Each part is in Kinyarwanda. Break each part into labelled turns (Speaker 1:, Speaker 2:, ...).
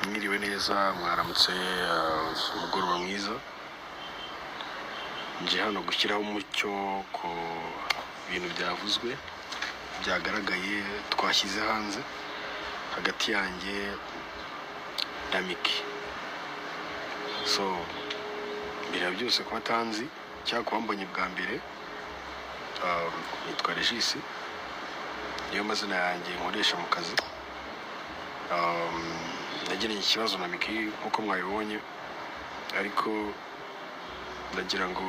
Speaker 1: mwiriwe neza mwaramutse umugoroba mwiza. nje hano gushyiraho umucyo ku bintu byavuzwe byagaragaye twashyize hanze hagati yanjye na Miki. So mbere ya byose kuba tanzi cyangwa kubambonye bwa mbere, nitwa Regis, niyo mazina yanjye nkoresha mu kazi. Nagiranye ikibazo na Miki nkuko mwabibonye, ariko ndagira ngo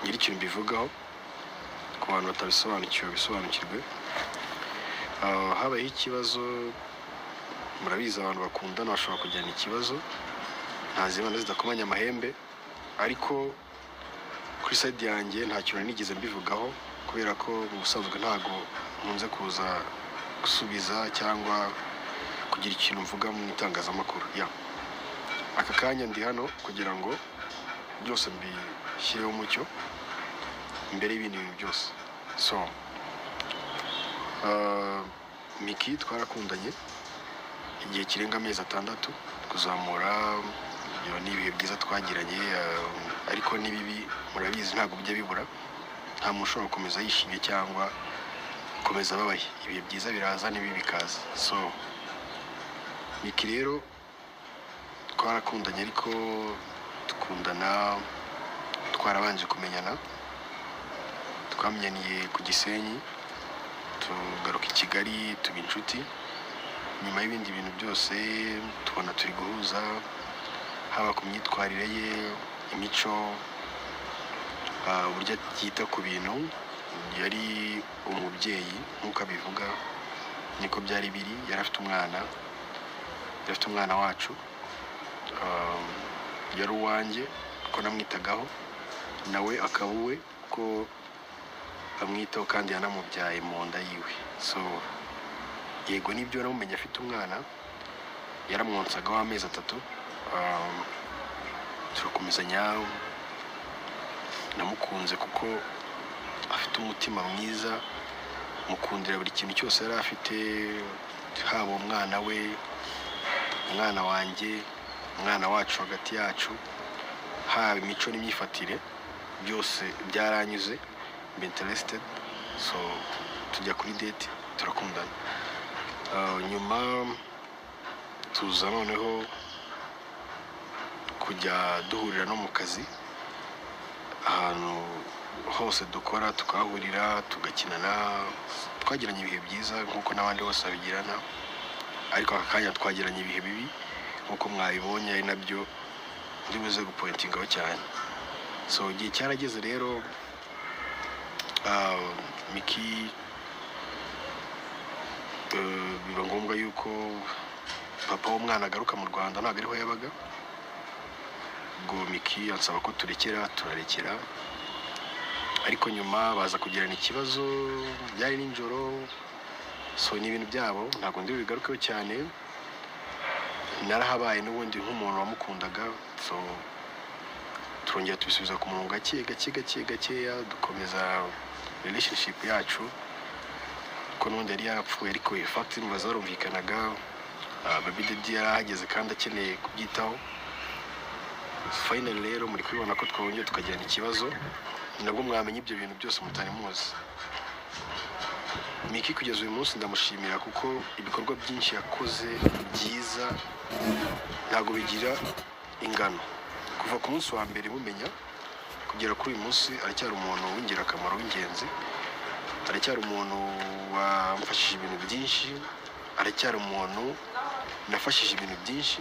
Speaker 1: ngire ikintu mbivugaho ku bantu batabisobanukiwe bisobanukirwe. Habaye ikibazo, murabizi abantu bakundana bashobora kujyana ikibazo, ntazibana zidakomanya amahembe, ariko kuri side yanjye nta kintu nigeze mbivugaho kubera ko mu busanzwe ntago nkunze kuza gusubiza cyangwa kugira ikintu mvuga mu itangazamakuru. Aka kanya ndi hano kugira ngo byose mbishyireho umucyo imbere y'ibindi bintu byose. So Miki twarakundanye igihe kirenga amezi 6 kuzamura. Ni ibihe byiza twagiranye, ariko nibibi murabizi ntabwo bijya bibura. Nta muntu ushobora gukomeza yishimye cyangwa gukomeza ababaye. Ibihe byiza biraza n'ibibi bikaza. So Miki rero twarakundanye, ariko dukundana twarabanje kumenyana. Twamenyaniye ku Gisenyi, tugaruka i Kigali tuba inshuti. Nyuma y'ibindi bintu byose tubona turi guhuza, haba ku myitwarire ye, imico, uburyo yita ku bintu. Yari umubyeyi nk'uko abivuga, niko byari biri. Yari afite umwana wacu, yari uwanjye ko namwitagaho, nawe akaba uwe ko amwitaho kandi yanamubyaye mu nda yiwe. So yego nibyo namumenye afite umwana, yaramwonsaga w'amezi 3. Turakomezanya, namukunze kuko afite umutima mwiza, mukundira buri kintu cyose yari afite, haba umwana we, umwana wanjye, umwana wacu hagati yacu, haba imico n'imyifatire, byose byaranyuze, mbe interested. So tujya kuri date, turakundana. Nyuma tuza noneho kujya duhurira no mu kazi, ahantu hose dukora tukahurira tugakinana. Twagiranye ibihe byiza nk'uko n'abandi bose babigirana, ariko aka kanya twagiranye ibihe bibi nk'uko mwabibonye, ari nabyo ndibuze gupointingaho cyane. So igihe cyarageze rero, Miki biba ngombwa yuko papa w'umwana agaruka mu Rwanda, ntabwo ariho yabaga. Ubwo Miki ansaba ko turarekera, ariko nyuma baza kugirana ikibazo, byari nijoro. So ni ibintu byabo, ntabwo ndi bigarukeho cyane. Narahabaye n'ubundi nk'umuntu wamukundaga. So turongera tubisubiza ku murongo gakeya, dukomeza relationship yacu, ko n'undi yari yarapfuye, ariko fact mubaza barumvikanaga. Baby Daddy yarahageze kandi akeneye kubyitaho. Finally rero muri kubibona ko twongeye tukagirana ikibazo, nabwo mwamenye ibyo bintu byose mutari muzi. Miki kugeza uyu munsi ndamushimira kuko ibikorwa byinshi yakoze byiza ntabwo bigira ingano. Kuva ku munsi wa mbere mumenya kugera kuri uyu munsi, aracyari umuntu w'ingirakamaro, w'ingenzi. Aracyari umuntu wamfashije ibintu byinshi, aracyari umuntu nafashije ibintu byinshi.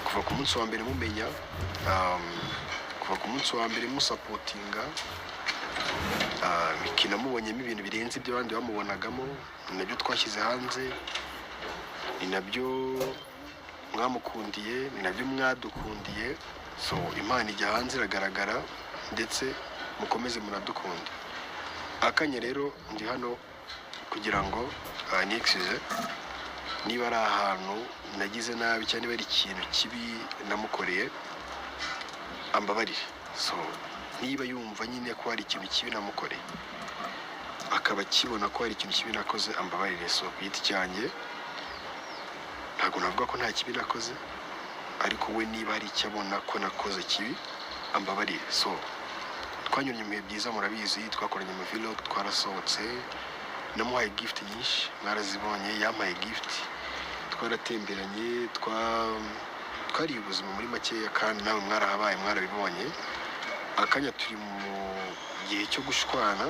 Speaker 1: Kuva ku munsi wa mbere mumenya, kuva ku munsi wa mbere musapotinga, Miki namubonyemo ibintu birenze ibyo abandi bamubonagamo. Ni nabyo twashyize hanze, ni nabyo mwamukundiye, ni nabyo mwadukundiye. So Imana ijya hanze iragaragara, ndetse mukomeze munadukunde. Akanya rero ndi hano kugira ngo nixize niba ari ahantu nagize nabi cyane, niba ari ikintu kibi namukoreye, ambabarire. So niba yumva nyine ko hari ikintu kibi namukoreye, akaba kibona ko hari ikintu kibi nakoze, ambabarire. So ku giti cyanjye ntabwo navuga ko nta kibi nakoze, ariko we niba hari icyo abona ko nakoze kibi ambabarire. So twanyuranye mu bihe byiza, murabizi, twakoranye mu vlog, twarasohotse, namuhaye gift nyinshi, mwarazibonye, yampaye gift, twaratemberanye, twariye ubuzima muri makeya, kandi nawe mwarahabaye mwarabibonye. Akanya turi mu gihe cyo gushwana,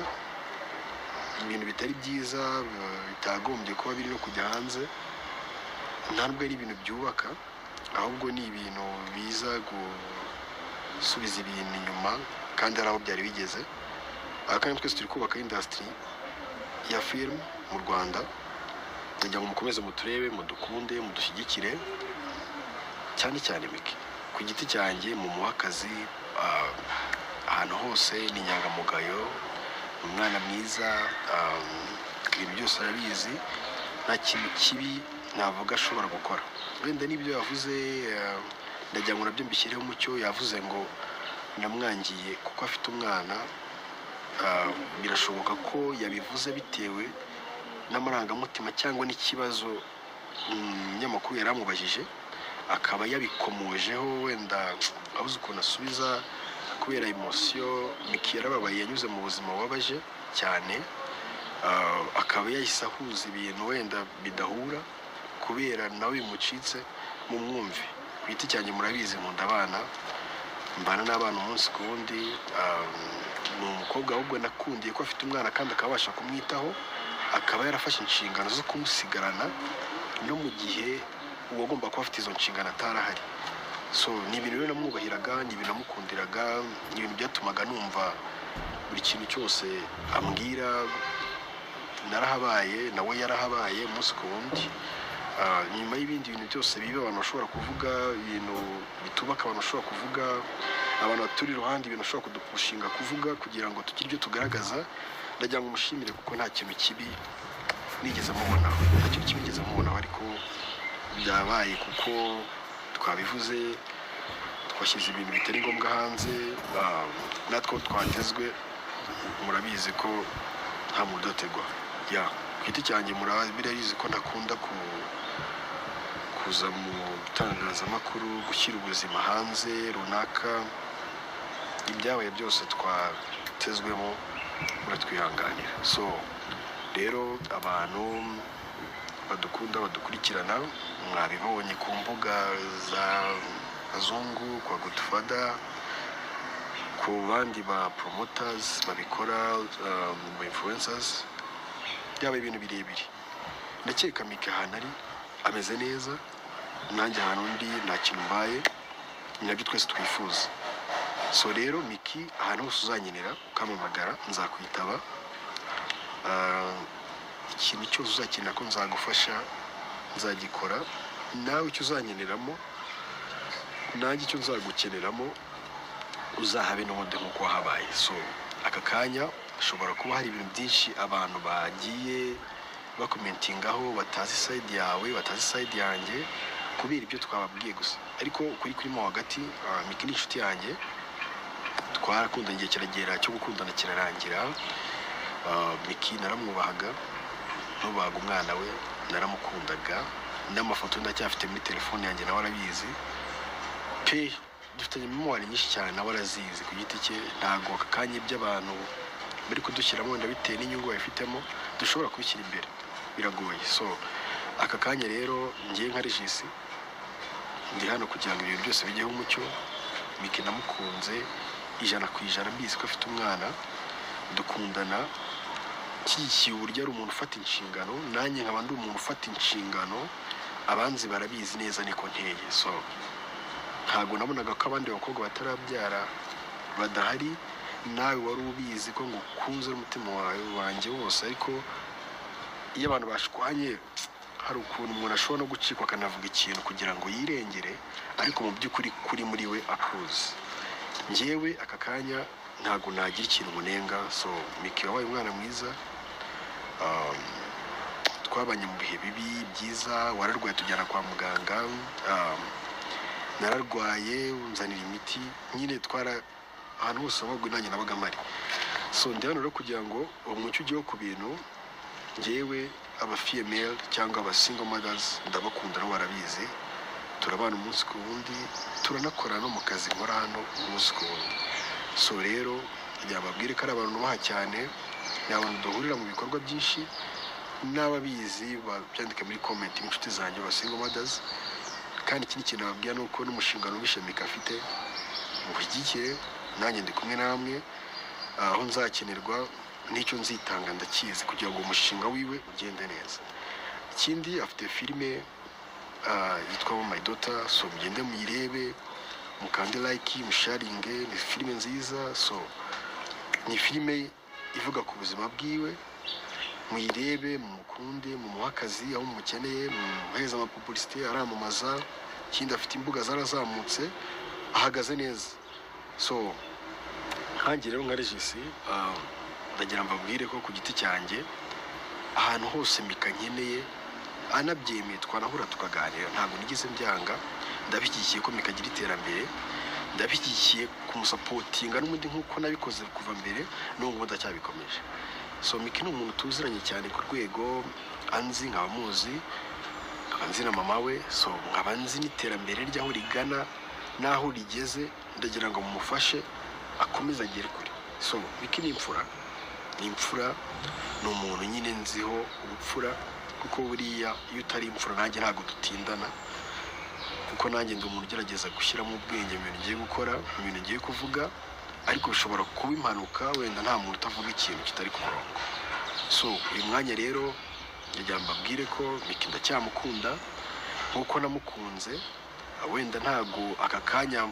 Speaker 1: ibintu bitari byiza bitagombye kuba biri no kujya hanze, ntabwo ari ibintu byubaka, ahubwo ni ibintu biza gusubiza ibintu inyuma, kandi ari aho byari bigeze. Akanya twese turi kubaka industry ya film mu Rwanda, kugira ngo mukomeze muturebe, mudukunde, mudushyigikire, cyane cyane Miki ku giti cyanjye mu muhakazi, ahantu hose ni inyangamugayo, umwana mwiza, ibintu byose arabizi, nta kintu kibi navuga ashobora gukora. Wenda n'ibyo yavuze ndagira ngo nabyo mbishyireho umucyo. Yavuze ngo namwangiye kuko afite umwana, birashoboka ko yabivuze bitewe n'amarangamutima cyangwa n'ikibazo umunyamakuru yaramubajije, akaba yabikomojeho, wenda abuze ukuntu asubiza kubera emotion. Miki yarababaye, yanyuze mu buzima bubabaje cyane, akaba yahise ahuza ibintu wenda bidahura kubera nawe bimucitse mu mwumvi. Ku giti cyanjye murabizi, nkunda abana, mbana n'abana umunsi ku wundi. Ni umukobwa ahubwo nakundiye ko afite umwana kandi akabasha kumwitaho, akaba yarafashe inshingano zo kumusigarana no mu gihe uwagomba kuba afite izo nshingano atarahari. So ni ibintu rero namwubahiraga, ni ibintu namukundiraga, ni ibintu byatumaga numva buri kintu cyose ambwira narahabaye, nawe yarahabaye umunsi ku wundi. Nyuma y'ibindi bintu byose bibi abantu bashobora kuvuga, ibintu bitubaka abantu bashobora kuvuga, abantu baturi iruhande, ibintu bashobora kudupushinga kuvuga kugira ngo tugire ibyo tugaragaza, ndagira ngo mushimire kuko nta kintu kibi nigeze mubonaho, nta kintu kibi nigeze mubonaho, ariko byabaye kuko twabivuze, twashyize ibintu bitari ngombwa hanze, natwo twatezwe, murabizi ko nta mudotegwa. Ku giti cyanjye murabizi ko ndakunda kuza mu bitangazamakuru, gushyira ubuzima hanze runaka. Ibyabaye byose twatezwemo, muratwihanganira. So rero abantu badukunda, badukurikirana, mwabibonye ku mbuga za Kazungu, kwa Godfather, ku bandi ba promoters babikora, mu influencers, byabaye ibintu birebire. Ndakeka Miki ahantu ari ameze neza, nanjye ahantu ndi nta kintu mbaye, ni nabyo twese twifuza. So rero Miki, ahantu hose uzanyenera ukampamagara nzakwitaba, ikintu cyose uzakenera ko nzagufasha nzagikora, nawe icyo uzanyeneramo nanjye icyo nzagukeneramo uzahabe n'ubundi nk'uko wahabaye. So aka kanya hashobora kuba hari ibintu byinshi abantu bagiye bakomentingaho, batazi side yawe, batazi side yanjye, kubera ibyo twababwiye gusa. Ariko kurimo hagati, Miki ni inshuti yanjye, twarakundanye igihe kiragera cyo gukundana kirarangira. Miki naramwubahaga, nubahaga umwana we, naramukundaga, n'amafoto ndacyafite muri telefone yanjye, nawe arabizi pe, dufitanye memoire nyinshi cyane, nawe arazizi ku giti cye. Ntabwo aka kanya iby'abantu bari kudushyiramo wenda bitewe n'inyungu babifitemo dushobora kubishyira imbere, biragoye. So aka kanya rero ngiye nka Regis ndi hano kugira ngo ibintu byose bijyeho umucyo. Miki namukunze 100%, mbizi ko afite umwana, dukundana kikiye uburyo ari umuntu ufata inshingano, nanjye nkaba ndi umuntu ufata inshingano, abanzi barabizi neza niko nteye. So ntabwo nabonaga ko abandi bakobwa batarabyara badahari, nawe wari ubizi ko ngukunze n'umutima wawe wanjye wose. Ariko iyo abantu bashwanye, hari ukuntu umuntu ashobora no gucikwa akanavuga ikintu kugira ngo yirengere, ariko mu by'ukuri kuri muri we akuzi. Njyewe aka kanya ntabwo nagira ikintu munenga. So Miki wabaye umwana mwiza, twabanye mu bihe bibi byiza, wararwaye tujyana kwa muganga, nararwaye unzanira imiti, nyine ahantu hose wabagwe nanjye nabaga mpari. So ndi hano rero kugira ngo umucyo ujyeho ku bintu njyewe aba female cyangwa aba single mothers ndabakunda no barabizi, turabana umunsi ku wundi, turanakora no mu kazi nkora hano umunsi ku wundi. So rero yababwire ko ari abantu nubaha cyane, ni abantu duhurira mu bikorwa byinshi, n'ababizi babyandika muri comment inshuti zanjye ba single mothers. Kandi ikindi kintu nababwira ni uko n'umushinga n'ubishe Mika afite mushyigikire, nanjye ndi kumwe namwe, aho nzakenerwa n'icyo nzitanga ndakizi kugira ngo umushinga wiwe ugende neza. Ikindi afite filime yitwa My Daughter, so mugende muyirebe, mukande like, musharinge, ni filime nziza. So ni filime ivuga ku buzima bwiwe, muyirebe, mumukunde, mumuhe akazi aho mumukeneye, mumuheze amapublicité aramamaza. Ikindi afite imbuga zarazamutse, ahagaze neza. So nkanjye rero nka Regis ndagira mbabwire ko ku giti cyanjye ahantu hose Mika nkeneye anabyemeye twanahura tukaganira, ntabwo nigeze mbyanga. Ndabishyigikiye ko Mika agira iterambere, ndabishyigikiye kumusapotinga n'ubundi nk'uko nabikoze kuva mbere n'ubu ndacyabikomeje. So Mika ni umuntu tuziranye cyane ku rwego anzi, nkaba muzi, nkaba nzi na mama we, so nkaba nzi n'iterambere ry'aho rigana n'aho rigeze. Ndagira ngo mumufashe akomeze agere kure. So Mika ni imfura, ni imfura, ni umuntu nyine nziho ubupfura, kuko buriya iyo utari imfura nanjye ntabwo dutindana, kuko nanjye ndi umuntu ugerageza gushyiramo ubwenge mu bintu ngiye gukora, mu bintu ngiye kuvuga, ariko bishobora kuba impanuka, wenda nta muntu utavuga ikintu kitari ku murongo. So uyu mwanya rero njya mbabwire ko Mika ndacyamukunda nk'uko namukunze, wenda ntabwo aka kanya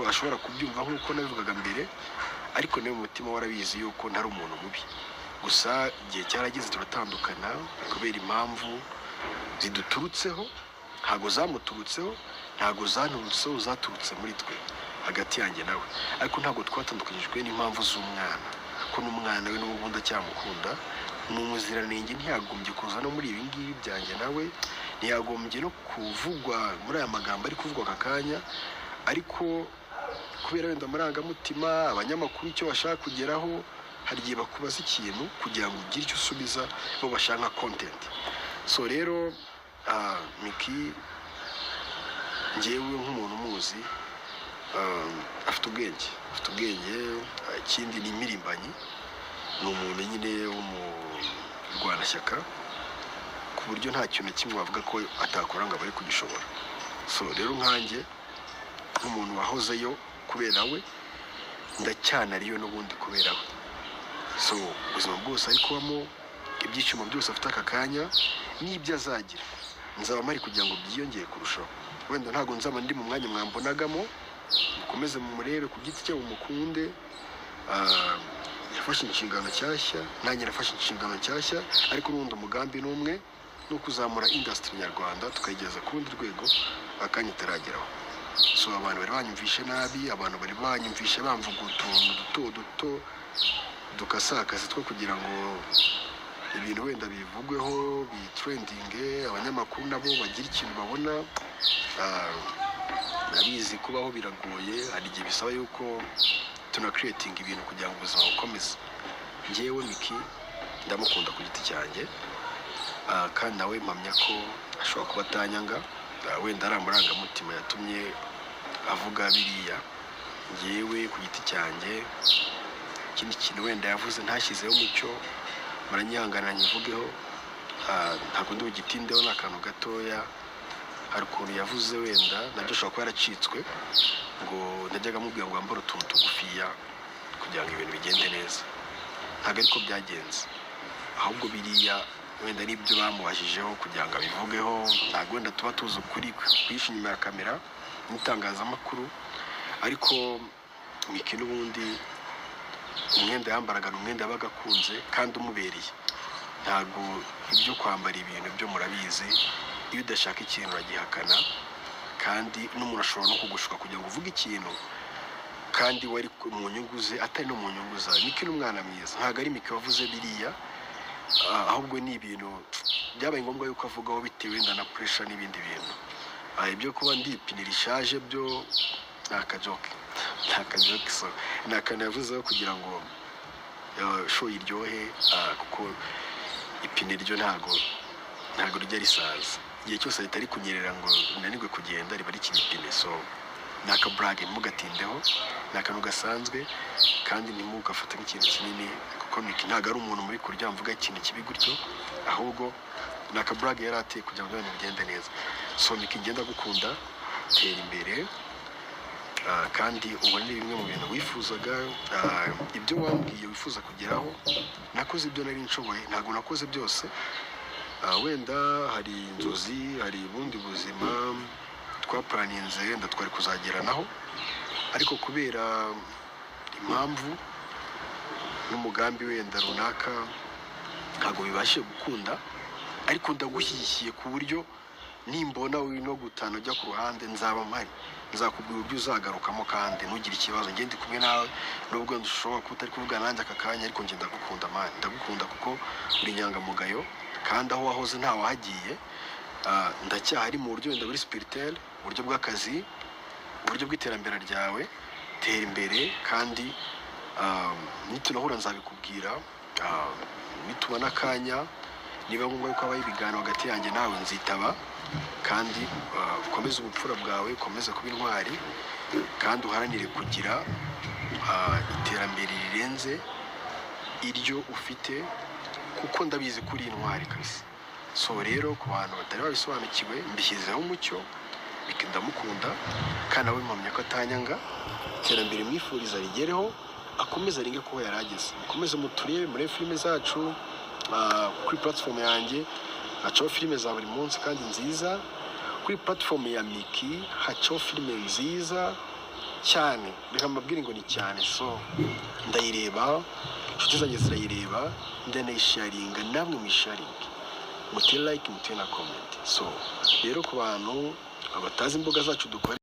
Speaker 1: ashobora kubyumva nk'uko nabivugaga mbere, ariko nawe mu mutima warabizi yuko ntari umuntu mubi. Gusa igihe cyarageze turatandukana kubera impamvu ziduturutseho, ntabwo zamuturutseho, ntabwo zanturutseho, zaturutse muri twe hagati yanjye nawe. Ariko ntabwo twatandukanyijwe n'impamvu z'umwana, ko n'umwana we n'ubundi acyamukunda, ni umuziranenge, ntiyagombye kuza no muri ibi ngibi byanjye nawe, ntiyagombye no kuvugwa muri aya magambo ari kuvugwa aka kanya. Ariko kubera wenda amarangamutima, abanyamakuru icyo bashaka kugeraho, hari igihe bakubaza ikintu kugira ngo ugire icyo usubiza, bo bashaka content. So rero Miki njyewe nk'umuntu muzi, afite ubwenge, ikindi ni imirimbanyi, ni umuntu nyine w'umurwanashyaka, ku buryo nta kintu kimwe bavuga ko atakora ngo abari kugishobora. So rero nkanjye nk'umuntu wahozeyo kubera we, ndacyanariyo n'ubundi kubera we. So ubuzima bwose ari kubamo, ibyishimo byose afite aka kanya n'ibyo azagira, nzaba mpari kugira ngo byiyongere kurushaho. Wenda ntabwo nzaba ndi mu mwanya mwambonagamo, mukomeze mumurebe ku giti cye, mumukunde. Yafashe inshingano nshyashya, nanjye nafashe inshingano nshyashya, ariko n'ubundi umugambi n'umwe, no kuzamura industry nyarwanda tukayigeza ku rundi rwego akanya itarageraho. So abantu bari banyumvishe nabi, abantu bari banyumvishe bamvuga utuntu duto dukasakazi two kugira ngo ibintu wenda bivugweho, bitrendinge, abanyamakuru nabo bagira ikintu babona. Nabizi kubaho biragoye, hari igihe bisaba yuko creating ibintu kugira ngo ubuzima bukomeze. Njyewe Miki ndamukunda ku giti cyanjye, kandi nawe mpamya ko ashobora kuba atanyanga, wenda ari amarangamutima yatumye avuga biriya. Njyewe ku giti cyanjye ikindi kintu wenda yavuze ntashyizeho umucyo, muranyihangana nyivugeho, ntabwo ndi bugitindeho n'akantu gatoya. Hari ukuntu yavuze wenda nabyo ashobora kuba yaracitswe, ngo najyaga amubwira ngo wambare utuntu tugufiya kugira ngo ibintu bigende neza. Ntabwo ariko byagenze, ahubwo biriya wenda n'ibyo bamubajijeho kugira ngo abivugeho. Ntabwo wenda tuba tuzi ukuri kwihisha inyuma ya kamera n'itangazamakuru, ariko Miki n'ubundi umwenda yambaraga ni umwenda yabaga akunze kandi umubereye. Ntabwo ibyo kwambara ibintu byo murabizi, iyo udashaka ikintu uragihakana, kandi n'umuntu ashobora no kugushuka kugira ngo uvuge ikintu kandi wari mu nyungu ze atari no mu nyungu zawe. Miki n'umwana mwiza, ntabwo ari Miki wavuze biriya, ahubwo ni ibintu byabaye ngombwa yuko avugaho bitewe wenda na pressure n'ibindi bintu. Ibyo kuba ndipinira ishaje byo nakajoke. So nakantu yavuzeho kugira ngo show iryohe, kuko ipine ryo ntago rijya risaza, igihe cyose ritari kunyerera ngo nanirwe kugenda riba rikiri ipine. So ni akaburage ntimugatindeho, ni akantu gasanzwe kandi ntimugafate nk'ikintu kinini, kuko Miki ntabwo ari umuntu muri kurya mvuga ikintu kibi gutyo, ahubwo ni akaburage yari ateye kugira ngo ibintu bigende neza. So Miki ngenda gukunda, tera imbere, kandi ubona ni bimwe mu bintu wifuzaga, ibyo wambwiye wifuza kugeraho. Nakoze ibyo nari nshoboye, ntabwo nakoze byose, wenda hari inzozi, hari ubundi buzima twapuraninze wenda twari kuzageranaho, ariko kubera impamvu n'umugambi wenda runaka ntabwo bibashe gukunda. Ariko ndagushyigikiye ku buryo nimbona uri no gutana ujya ku ruhande nzaba mpari, nzakubwira uburyo uzagarukamo kandi ntugire ikibazo. Njye ndi kumwe nawe, nubwo dushobora kuba utari kuvugana nanjye aka kanya, ariko njye ndagukunda mani, ndagukunda kuko uri inyangamugayo, kandi aho wahoze nta wahagiye. Ndacyahari mu buryo wenda buri spirituel, uburyo bw'akazi, uburyo bw'iterambere ryawe. Tera imbere, kandi nitunahura nzabikubwira, nitubona akanya, niba ngombwa yuko habaho ibiganiro hagati yanjye nawe nzitaba, kandi ukomeze ubupfura bwawe, ukomeze kuba intwari, kandi uharanire kugira iterambere rirenze iryo ufite, kuko ndabizi ko uri intwari kabisa. So rero ku bantu batari babisobanukiwe, mbishyizeho umucyo, Miki ndamukunda, kandi nawe mpamya ko atanyanga. Iterambere mwifuriza rigereho, akomeze aringe kuho yarageze. Mukomeze muturebe muri filime zacu, kuri platform yanjye hacaho filime za buri munsi kandi nziza. Kuri platform ya Miki hacaho filime nziza cyane, reka mbabwire ngo ni cyane. So ndayireba, inshuti zanjye zirayireba, ndanayisharinga, namwe mwisharinge, mutere like, mutere na comment. So rero ku bantu abatazi imbuga zacu dukora